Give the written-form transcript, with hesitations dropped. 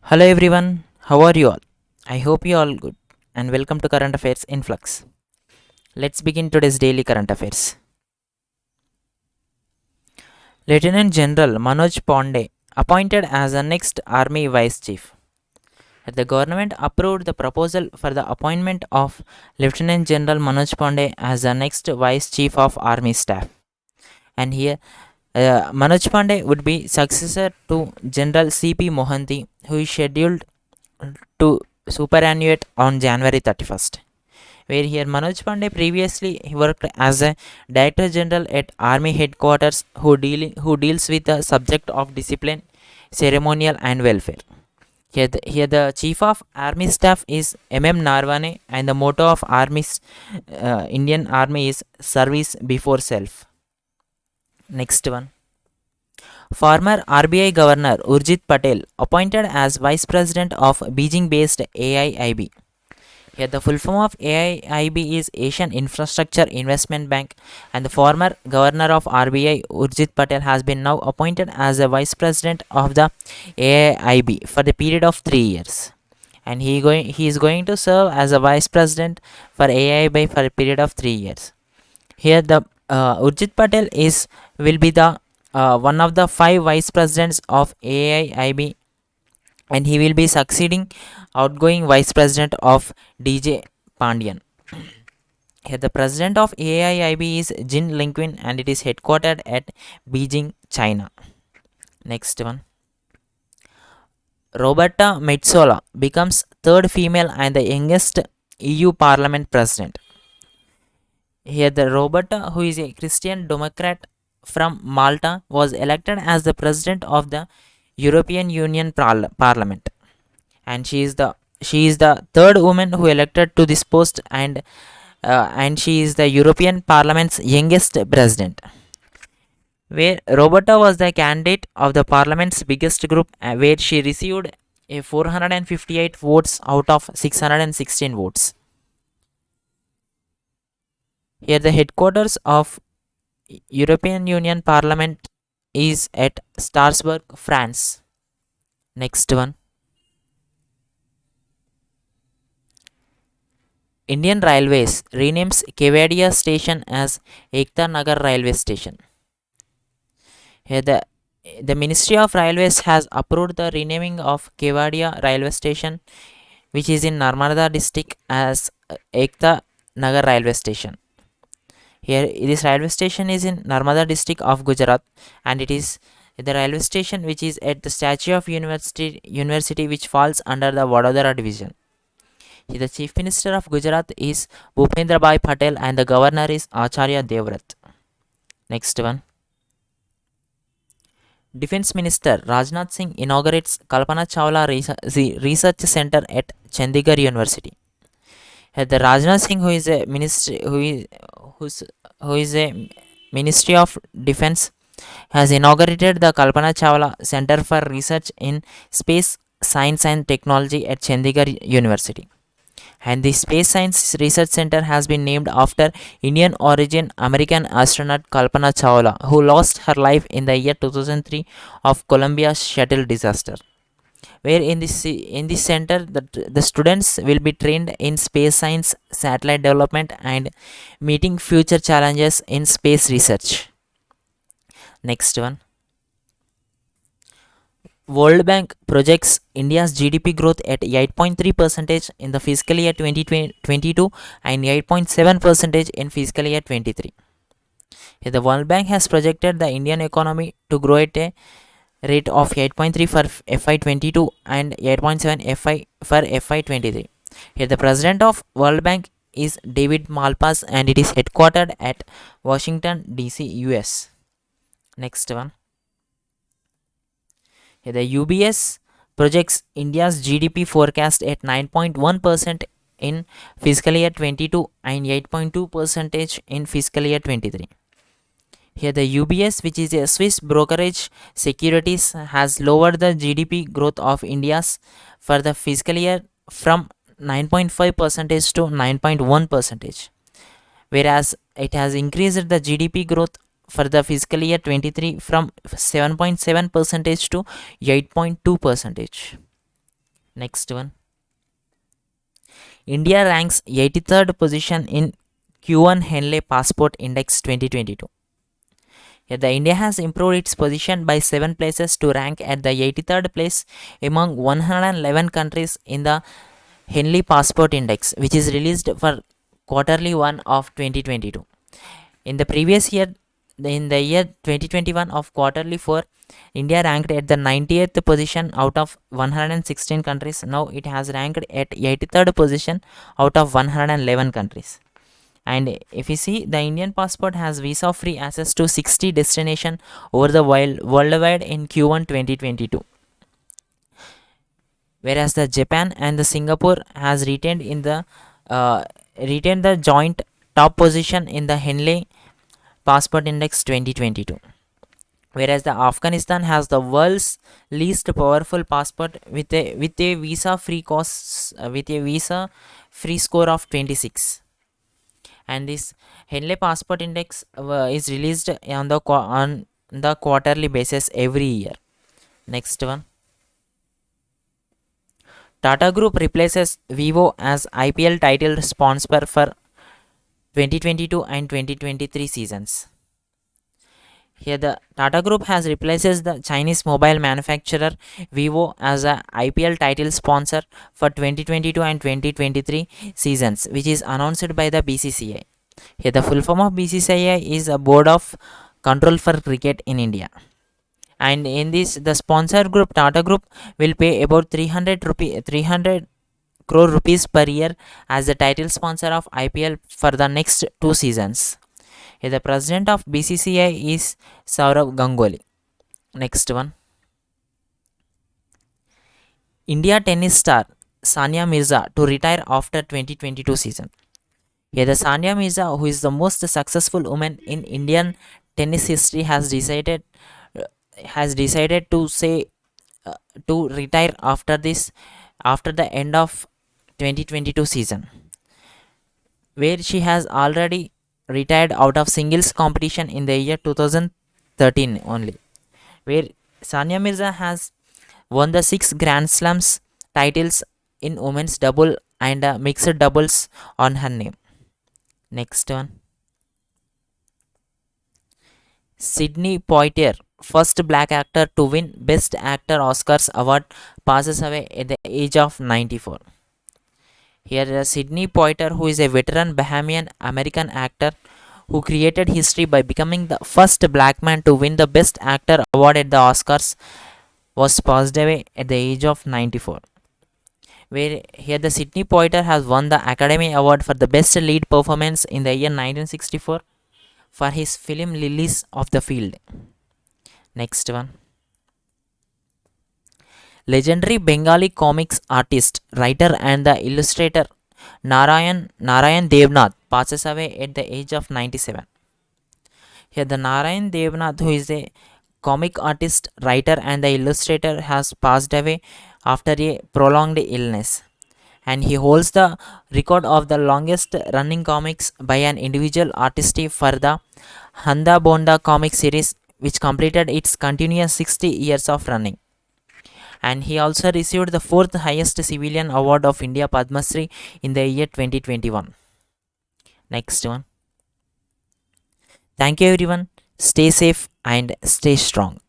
Hello everyone, how are you all? I hope you all good and welcome to Current Affairs Influx. Let's begin today's daily current affairs. Lieutenant General Manoj Pande appointed as the next Army Vice Chief. The government approved the proposal for the appointment of Lieutenant General Manoj Pande as the next Vice Chief of Army Staff. And here, Manoj Pande would be successor to General C.P. Mohanty, who is scheduled to superannuate on January 31st. Where here Manoj Pande previously he worked as a Director General at Army Headquarters who deals with the subject of discipline, ceremonial and welfare. Here the Chief of Army Staff is Naravane and the motto of Indian Army is service before self. Next one. Former RBI Governor Urjit Patel appointed as Vice President of Beijing-based AIIB. Here, the full form of AIIB is Asian Infrastructure Investment Bank, and the former governor of RBI, Urjit Patel, has been now appointed as the vice president of the AIIB for the period of 3 years. And he is going to serve as a vice president for AIIB for a period of 3 years. Here, the Urjit Patel will be the one of the 5 vice presidents of AIIB, and he will be succeeding outgoing vice president of DJ Pandian. Here, the president of AIIB is Jin Linquin, and it is headquartered at Beijing, China. Next one. Roberta Metsola becomes third female and the youngest EU Parliament president. Here, the Roberta, who is a Christian Democrat from Malta, was elected as the president of the European Union Parliament, and she is the third woman who elected to this post, and she is the European Parliament's youngest president. Where Roberta was the candidate of the Parliament's biggest group, where she received 458 votes out of 616 votes. Here, the headquarters of European Union Parliament is at Strasbourg, France. Next one. Indian Railways renames Kevadia station as Ekta Nagar Railway Station. Here, the Ministry of Railways has approved the renaming of Kevadia Railway Station, which is in Narmada district, as Ekta Nagar Railway Station. Here, this railway station is in Narmada district of Gujarat, and it is the railway station which is at the Statue of University, which falls under the Vadodara division. Here, the Chief Minister of Gujarat is Bhupendra Bhai Patel, and the Governor is Acharya Devvrat. Next one. Defense Minister Rajnath Singh inaugurates Kalpana Chawla Research Center at Chandigarh University. Here, the Rajnath Singh, who is a Ministry of Defense, has inaugurated the Kalpana Chawla Center for Research in Space Science and Technology at Chandigarh University. And the Space Science Research Center has been named after Indian origin American astronaut Kalpana Chawla, who lost her life in the year 2003 of Columbia shuttle disaster. Where in this center, the students will be trained in space science, satellite development, and meeting future challenges in space research. Next one. World Bank projects India's GDP growth at 8.3% in the fiscal year 2022 and 8.7% in fiscal year 23. Here, the World Bank has projected the Indian economy to grow at a rate of 8.3 for FY22 and 8.7 for FY23. Here, the president of World Bank is David Malpass, and it is headquartered at Washington DC, US. Next one. Here, the UBS projects India's GDP forecast at 9.1% in fiscal year 22 and 8.2% in fiscal year 23. Here, the UBS, which is a Swiss brokerage securities, has lowered the GDP growth of India's for the fiscal year from 9.5% to 9.1%, whereas it has increased the GDP growth for the fiscal year 23 from 7.7% to 8.2%. Next one. India ranks 83rd position in Q1 Henley Passport Index 2022. Here, the India has improved its position by 7 places to rank at the 83rd place among 111 countries in the Henley Passport Index, which is released for quarterly 1 of 2022. In the previous year, in the year 2021 of quarterly 4, India ranked at the 90th position out of 116 countries. Now it has ranked at 83rd position out of 111 countries. And if you see, the Indian passport has visa free access to 60 destinations over the worldwide in Q1 2022. Whereas the Japan and the Singapore has retained the joint top position in the Henley Passport Index 2022. Whereas the Afghanistan has the world's least powerful passport with a visa free score of 26. And this Henley Passport Index is released on the quarterly basis every year. Next one. Tata Group replaces Vivo as IPL title sponsor for 2022 and 2023 seasons. Here, the Tata Group has replaces the Chinese mobile manufacturer Vivo as a IPL title sponsor for 2022 and 2023 seasons, which is announced by the BCCI. Here, the full form of BCCI is a Board of Control for Cricket in India. And in this, the sponsor group Tata Group will pay about 300 crore rupees per year as the title sponsor of IPL for the next 2 seasons. Here, the president of BCCI is Sourav Ganguly. Next one. India tennis star Sania Mirza to retire after 2022 season. Here, the Sania Mirza, who is the most successful woman in Indian tennis history, has decided to say to retire after the end of 2022 season, where she has already retired out of singles competition in the year 2013 only, where Sania Mirza has won the 6 Grand Slams titles in women's double and mixed doubles on her name. Next one. Sidney Poitier, first black actor to win Best Actor Oscars award, passes away at the age of 94. Here, Sidney Poitier, who is a veteran Bahamian American actor who created history by becoming the first black man to win the Best Actor award at the Oscars, was passed away at the age of 94. Where here, the Sidney Poitier has won the Academy Award for the Best Lead Performance in the year 1964 for his film Lilies of the Field. Next one. Legendary Bengali comics artist, writer and the illustrator Narayan Debnath passes away at the age of 97. Here, the Narayan Debnath, who is a comic artist, writer and the illustrator, has passed away after a prolonged illness, and he holds the record of the longest running comics by an individual artist for the Handa Bonda comic series, which completed its continuous 60 years of running. And he also received the 4th highest civilian award of India, Padma Shri, in the year 2021. Next one. Thank you everyone. Stay safe and stay strong.